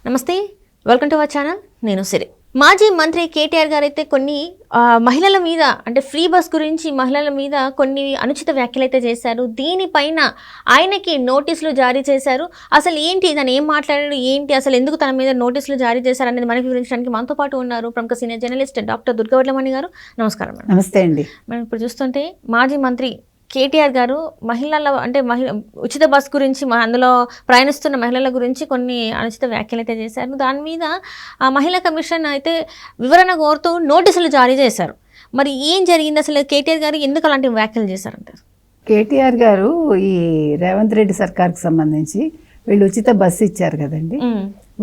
నమస్తే, welcome to our channel. నేను సిరి. మాజీ మంత్రి కేటీఆర్ గారు అయితే కొన్ని మహిళల మీద అంటే ఫ్రీ బస్ గురించి మహిళల మీద కొన్ని అనుచిత వ్యాఖ్యలు అయితే చేశారు. దీనిపైన ఆయనకి నోటీసులు జారీ చేశారు. అసలు ఏంటి, తను ఏం మాట్లాడాడు, ఏంటి అసలు ఎందుకు తన మీద నోటీసులు జారీ చేశారు అనేది మనకి వివరించడానికి మనతో పాటు ఉన్నారు ప్రముఖ సీనియర్ జర్నలిస్ట్ డాక్టర్ దుర్గవడ్లమణి గారు. నమస్కారం మేడం. నమస్తే అండి. మనం ఇప్పుడు చూస్తుంటే మాజీ మంత్రి కేటీఆర్ గారు మహిళల అంటే ఉచిత బస్ గురించి అందులో ప్రయాణిస్తున్న మహిళల గురించి కొన్ని అనుచిత వ్యాఖ్యలు అయితే చేశారు. దాని మీద ఆ మహిళా కమిషన్ అయితే వివరణ కోరుతూ నోటీసులు జారీ చేశారు. మరి ఏం జరిగింది, అసలు కేటీఆర్ గారు ఎందుకు అలాంటి వ్యాఖ్యలు చేశారంటారు? కేటీఆర్ గారు ఈ రేవంత్ రెడ్డి సర్కార్కి సంబంధించి వీళ్ళు ఉచిత బస్సు ఇచ్చారు కదండి,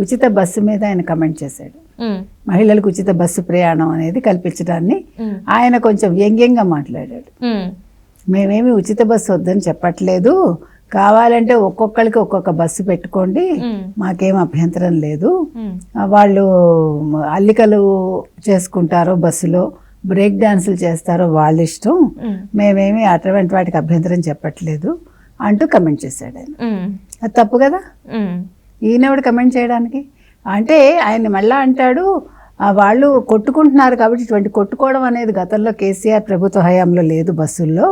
ఉచిత బస్సు మీద ఆయన కమెంట్ చేశాడు. మహిళలకు ఉచిత బస్సు ప్రయాణం అనేది కల్పించడాన్ని ఆయన కొంచెం వ్యంగ్యంగా మాట్లాడాడు. మేమేమి ఉచిత బస్సు వద్దని చెప్పట్లేదు, కావాలంటే ఒక్కొక్కరికి ఒక్కొక్క బస్సు పెట్టుకోండి, మాకేం అభ్యంతరం లేదు. వాళ్ళు అల్లికలు చేసుకుంటారో బస్సులో, బ్రేక్ డాన్సులు చేస్తారో వాళ్ళ ఇష్టం, మేమేమి అటువంటి వాటికి అభ్యంతరం చెప్పట్లేదు అంటూ కమెంట్ చేశాడు ఆయన. అది తప్పు కదా, ఈయనెవడు కమెంట్ చేయడానికి? అంటే ఆయన మళ్ళా అంటాడు వాళ్ళు కొట్టుకుంటున్నారు కాబట్టి ఇటువంటి కొట్టుకోవడం అనేది గతంలో కేసీఆర్ ప్రభుత్వ హయాంలో లేదు బస్సుల్లో,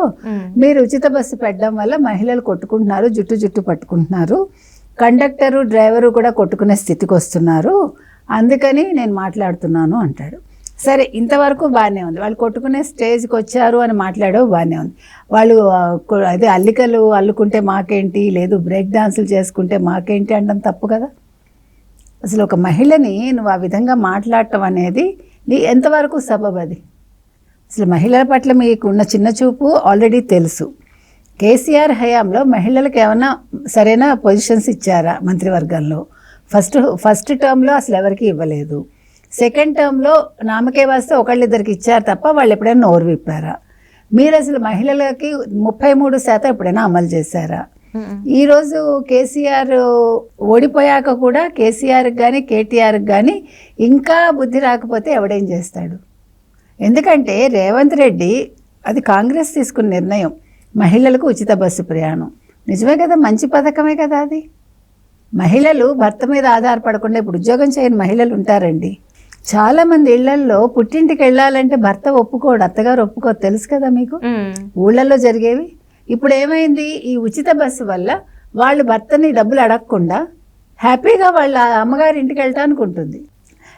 మీరు ఉచిత బస్సు పెట్టడం వల్ల మహిళలు కొట్టుకుంటున్నారు, జుట్టు పట్టుకుంటున్నారు, కండక్టరు డ్రైవరు కూడా కొట్టుకునే స్థితికి వస్తున్నారు, అందుకని నేను మాట్లాడుతున్నాను అంటాడు. సరే, ఇంతవరకు బాగానే ఉంది. వాళ్ళు కొట్టుకునే స్టేజ్కి వచ్చారు అని మాట్లాడవు బాగానే ఉంది. వాళ్ళు అదే అల్లికలు అల్లుకుంటే మాకేంటి, లేదు బ్రేక్ డాన్సులు చేసుకుంటే మాకేంటి అనడం తప్పు కదా. అసలు ఒక మహిళని నువ్వు ఆ విధంగా మాట్లాడటం అనేది నీ ఎంతవరకు సబబు? అది అసలు మహిళల పట్ల మీకు ఉన్న చిన్న చూపు ఆల్రెడీ తెలుసు. కేసీఆర్ హయాంలో మహిళలకు ఏమైనా సరైన పొజిషన్స్ ఇచ్చారా మంత్రివర్గంలో? ఫస్ట్ టర్మ్లో అసలు ఎవరికి ఇవ్వలేదు. సెకండ్ టర్మ్లో నామకే వాస్తే ఒకళ్ళిద్దరికి ఇచ్చారు తప్ప వాళ్ళు ఎప్పుడైనా నోరు విప్పారా? మీరు అసలు మహిళలకి 33% ఎప్పుడైనా అమలు చేశారా? ఈరోజు కేసీఆర్ ఓడిపోయాక కూడా కేసీఆర్కి కానీ కేటీఆర్కి కానీ ఇంకా బుద్ధి రాకపోతే ఎవడేం చేస్తాడు? ఎందుకంటే రేవంత్ రెడ్డి అది కాంగ్రెస్ తీసుకున్న నిర్ణయం, మహిళలకు ఉచిత బస్సు ప్రయాణం. నిజమే కదా, మంచి పథకమే కదా అది. మహిళలు భర్త మీద ఆధారపడకుండా ఇప్పుడు ఉద్యోగం చేయని మహిళలు ఉంటారండి. చాలామంది ఇళ్లల్లో పుట్టింటికి వెళ్ళాలంటే భర్త ఒప్పుకోడు, అత్తగారు ఒప్పుకోదు, తెలుసు కదా మీకు, ఊళ్ళల్లో జరిగేవి. ఇప్పుడు ఏమైంది, ఈ ఉచిత బస్సు వల్ల వాళ్ళు భర్తని డబ్బులు అడగకుండా హ్యాపీగా వాళ్ళ అమ్మగారి ఇంటికి వెళ్ళటానికి ఉంటుంది,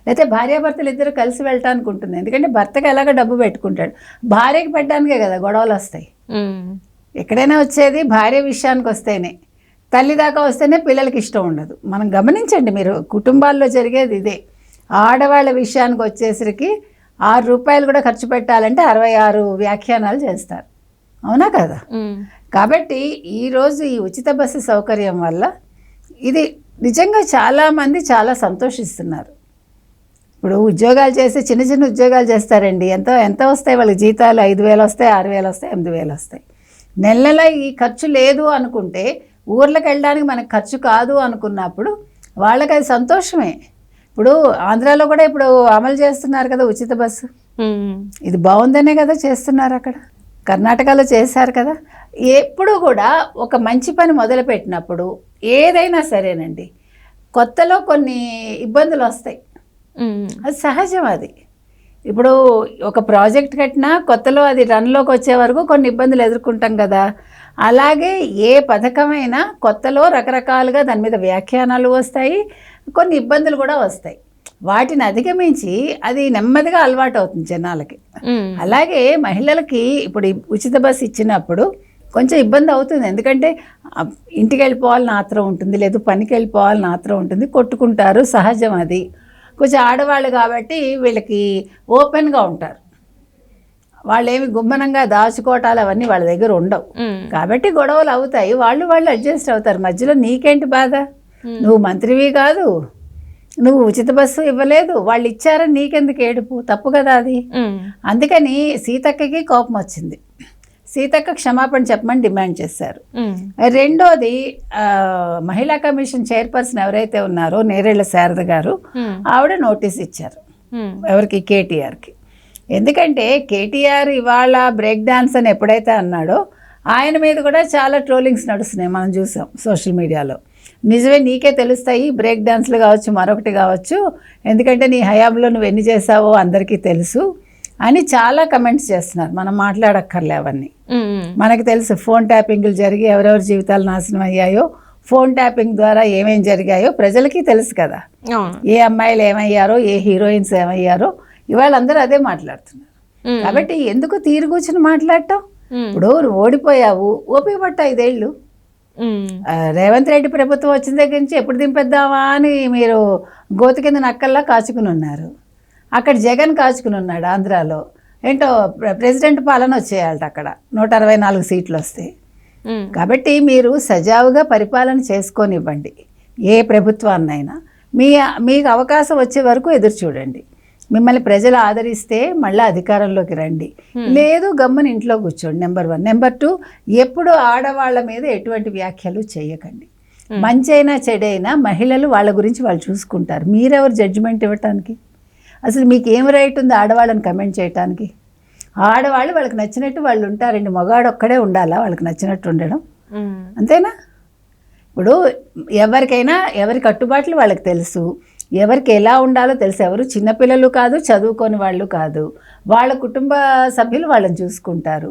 లేకపోతే భార్యాభర్తలు ఇద్దరు కలిసి వెళ్ళటానికి ఉంటుంది. ఎందుకంటే భర్తకి ఎలాగ డబ్బు పెట్టుకుంటాడు, భార్యకి పెట్టడానికే కదా గొడవలు వస్తాయి. ఎక్కడైనా వచ్చేది భార్య విషయానికి వస్తేనే, తల్లి దాకా వస్తేనే పిల్లలకి ఇష్టం ఉండదు. మనం గమనించండి, మీరు కుటుంబాల్లో జరిగేది ఇదే. ఆడవాళ్ళ విషయానికి వచ్చేసరికి 6 రూపాయలు కూడా ఖర్చు పెట్టాలంటే 66 వ్యాఖ్యానాలు చేస్తారు, అవునా కదా? కాబట్టి ఈరోజు ఈ ఉచిత బస్సు సౌకర్యం వల్ల ఇది నిజంగా చాలామంది చాలా సంతోషిస్తున్నారు. ఇప్పుడు ఉద్యోగాలు చేసి చిన్న ఉద్యోగాలు చేస్తారండి, ఎంత వస్తాయి వాళ్ళకి జీతాలు? 5,000 వస్తాయి, 6,000 వస్తాయి, 8,000 వస్తాయి. నెల ఈ ఖర్చు లేదు అనుకుంటే, ఊర్లకు వెళ్ళడానికి మనకు ఖర్చు కాదు అనుకున్నప్పుడు వాళ్ళకి అది సంతోషమే. ఇప్పుడు ఆంధ్రాలో కూడా ఇప్పుడు అమలు చేస్తున్నారు కదా ఉచిత బస్సు, ఇది బాగుందనే కదా చేస్తున్నారు. అక్కడ కర్ణాటకలో చేశారు కదా. ఎప్పుడు కూడా ఒక మంచి పని మొదలుపెట్టినప్పుడు ఏదైనా సరేనండి, కొత్తలో కొన్ని ఇబ్బందులు వస్తాయి, అది సహజం. అది ఇప్పుడు ఒక ప్రాజెక్ట్ కట్టినా కొత్తలో అది రన్లోకి వచ్చే వరకు కొన్ని ఇబ్బందులు ఎదుర్కొంటాం కదా. అలాగే ఏ పథకమైనా కొత్తలో రకరకాలుగా దాని మీద వ్యాఖ్యానాలు వస్తాయి, కొన్ని ఇబ్బందులు కూడా వస్తాయి. వాటిని అధిగమించి అది నెమ్మదిగా అలవాటు అవుతుంది జనాలకి. అలాగే మహిళలకి ఇప్పుడు ఉచిత బస్సు ఇచ్చినప్పుడు కొంచెం ఇబ్బంది అవుతుంది, ఎందుకంటే ఇంటికి వెళ్ళిపోవాలని ఆత్రం ఉంటుంది, లేదు పనికి వెళ్ళిపోవాలని ఆత్రం ఉంటుంది, కొట్టుకుంటారు, సహజం అది. కొంచెం ఆడవాళ్ళు కాబట్టి వీళ్ళకి ఓపెన్గా ఉంటారు, వాళ్ళు ఏమి గుమ్మనంగా దాచుకోవటాలు అవన్నీ వాళ్ళ దగ్గర ఉండవు, కాబట్టి గొడవలు అవుతాయి, వాళ్ళు అడ్జస్ట్ అవుతారు. మధ్యలో నీకేంటి బాధ? నువ్వు మంత్రివి కాదు, నువ్వు ఉచిత బస్సు ఇవ్వలేదు, వాళ్ళు ఇచ్చారని నీకెందుకు ఏడుపు? తప్పు కదా అది. అందుకని సీతక్కకి కోపం వచ్చింది, సీతక్క క్షమాపణ చెప్పమని డిమాండ్ చేశారు. రెండోది, మహిళా కమిషన్ చైర్పర్సన్ ఎవరైతే ఉన్నారో నేరేళ్ల శారద గారు, ఆవిడ నోటీస్ ఇచ్చారు. ఎవరికి? కేటీఆర్కి. ఎందుకంటే కేటీఆర్ ఇవాళ బ్రేక్ డాన్స్ అని ఎప్పుడైతే అన్నాడో ఆయన మీద కూడా చాలా ట్రోలింగ్స్ నడుస్తున్నాయి, మనం చూసాం సోషల్ మీడియాలో. నిజమే, నీకే తెలుస్తాయి బ్రేక్ డాన్స్లు కావచ్చు, మరొకటి కావచ్చు, ఎందుకంటే నీ హయాంలో నువ్వు ఎన్ని చేసావో అందరికీ తెలుసు అని చాలా కమెంట్స్ చేస్తున్నారు. మనం మాట్లాడక్కర్లే అవన్నీ. మనకు తెలుసు ఫోన్ ట్యాపింగ్లు జరిగి ఎవరెవరి జీవితాలు నాశనం అయ్యాయో, ఫోన్ ట్యాపింగ్ ద్వారా ఏమేం జరిగాయో ప్రజలకి తెలుసు కదా. ఏ అమ్మాయిలు ఏమయ్యారో, ఏ హీరోయిన్స్ ఏమయ్యారో ఇవాళ అందరూ అదే మాట్లాడుతున్నారు. కాబట్టి ఎందుకు తీరు కూర్చుని మాట్లాడటం? ఇప్పుడు నువ్వు ఓడిపోయావు, ఓపిక పట్టు 5 ఏళ్ళు. రేవంత్ రెడ్డి ప్రభుత్వం వచ్చిన దగ్గర నుంచి ఎప్పుడు దింపేద్దామా అని మీరు గోతి కింద నక్కల్లా కాచుకుని ఉన్నారు. అక్కడ జగన్ కాచుకుని ఉన్నాడు ఆంధ్రాలో. ఏంటో ప్రెసిడెంట్ పాలన వచ్చేయాలట అక్కడ, 164 సీట్లు వస్తాయి. కాబట్టి మీరు సజావుగా పరిపాలన చేసుకొనివ్వండి ఏ ప్రభుత్వాన్నైనా. మీకు అవకాశం వచ్చే వరకు ఎదురు చూడండి. మిమ్మల్ని ప్రజలు ఆదరిస్తే మళ్ళీ అధికారంలోకి రండి, లేదు గమ్మున ఇంట్లో కూర్చోండి. నెంబర్ 1. నెంబర్ 2, ఎప్పుడు ఆడవాళ్ళ మీద ఎటువంటి వ్యాఖ్యలు చేయకండి. మంచైనా చెడైనా మహిళలు వాళ్ళ గురించి వాళ్ళు చూసుకుంటారు. మీరెవరు జడ్జిమెంట్ ఇవ్వటానికి? అసలు మీకు ఏం రైట్ ఉంది ఆడవాళ్ళని కమెంట్ చేయటానికి? ఆడవాళ్ళు వాళ్ళకి నచ్చినట్టు వాళ్ళు ఉంటారండి. మగాడు ఒక్కడే ఉండాలా వాళ్ళకి నచ్చినట్టు ఉండడం? అంతేనా? ఇప్పుడు ఎవరికైనా ఎవరి కట్టుబాట్లు వాళ్ళకి తెలుసు, ఎవరికి ఎలా ఉండాలో తెలుసు. ఎవరు చిన్నపిల్లలు కాదు, చదువుకొని వాళ్ళు కాదు, వాళ్ళ కుటుంబ సభ్యులు వాళ్ళని చూసుకుంటారు.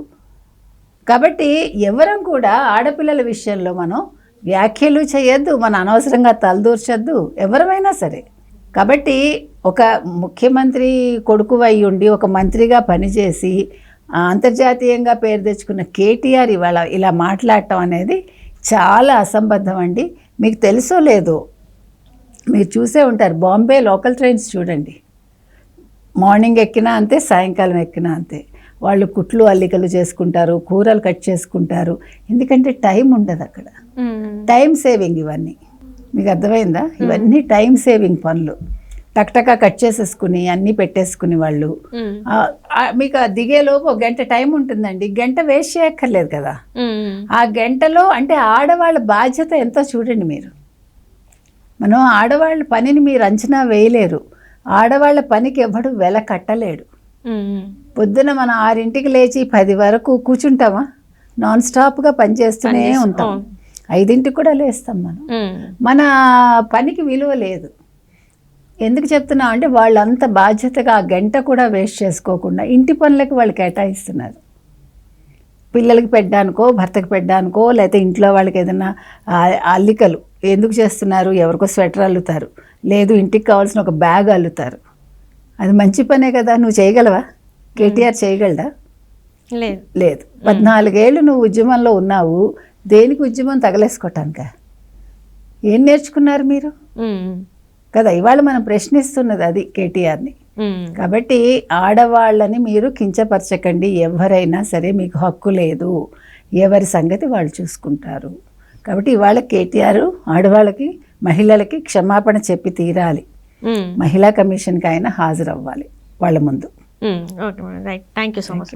కాబట్టి ఎవరం కూడా ఆడపిల్లల విషయంలో మనం వ్యాఖ్యలు చేయొద్దు, మన అనవసరంగా తలదూర్చొద్దు ఎవరమైనా సరే. కాబట్టి ఒక ముఖ్యమంత్రి కొడుకు అయి ఉండి ఒక మంత్రిగా పనిచేసి అంతర్జాతీయంగా పేరు తెచ్చుకున్న కేటీఆర్ ఇవాళ ఇలా మాట్లాడటం అనేది చాలా అసంబద్ధం అండి. మీకు తెలుసో లేదో, మీరు చూసే ఉంటారు, బాంబే లోకల్ ట్రైన్స్ చూడండి, మార్నింగ్ ఎక్కినా అంతే, సాయంకాలం ఎక్కినా అంతే. వాళ్ళు కుట్లు అల్లికలు చేసుకుంటారు, కూరలు కట్ చేసుకుంటారు, ఎందుకంటే టైం ఉండదు అక్కడ. టైం సేవింగ్ ఇవన్నీ. మీకు అర్థమైందా? ఇవన్నీ టైం సేవింగ్ పనులు. టక్టకా కట్ చేసేసుకుని అన్నీ పెట్టేసుకుని వాళ్ళు మీకు దిగేలోపు 1 గంట టైం ఉంటుందండి. గంట వేస్ట్ చేయక్కర్లేదు కదా. ఆ గంటలో అంటే ఆడవాళ్ళ బాధ్యత ఎంతో చూడండి మీరు. మనం ఆడవాళ్ళ పనిని మీరు అంచనా వేయలేరు. ఆడవాళ్ళ పనికి ఎవడు వెల కట్టలేడు. పొద్దున మనం 6ంటికి లేచి 10 వరకు కూర్చుంటామా? నాన్ స్టాప్గా పనిచేస్తూనే ఉంటాం. 5ంటికి కూడా లేస్తాం మనం. మన పనికి విలువ లేదు. ఎందుకు చెప్తున్నా అంటే వాళ్ళంత బాధ్యతగా ఆ గంట కూడా వేస్ట్ చేసుకోకుండా ఇంటి పనులకు వాళ్ళు కేటాయిస్తున్నారు. పిల్లలకి పెట్టడానికో, భర్తకి పెట్టడానికో, లేకపోతే ఇంట్లో వాళ్ళకి ఏదైనా అల్లికలు ఎందుకు చేస్తున్నారు? ఎవరికో స్వెటర్ అల్లుతారు, లేదు ఇంటికి కావాల్సిన ఒక బ్యాగ్ అల్లుతారు. అది మంచి పనే కదా. నువ్వు చేయగలవా? కేటీఆర్ చేయగలడా? లేదు. 14 ఏళ్ళు నువ్వు ఉద్యమంలో ఉన్నావు. దేనికి ఉద్యమం? తగలేసుకోవటానిక? ఏం నేర్చుకున్నారు మీరు కదా? ఇవాళ మనం ప్రశ్నిస్తున్నది అది కేటీఆర్ని. కాబట్టి ఆడవాళ్ళని మీరు కించపరచకండి. ఎవరైనా సరే మీకు హక్కు లేదు, ఎవరి సంగతి వాళ్ళు చూసుకుంటారు. కాబట్టి ఇవాళ కేటీఆర్ ఆడవాళ్ళకి, మహిళలకి క్షమాపణ చెప్పి తీరాలి. మహిళా కమిషన్కి ఆయన హాజరవ్వాలి వాళ్ళ ముందు. Okay madam, right. Thank you so much.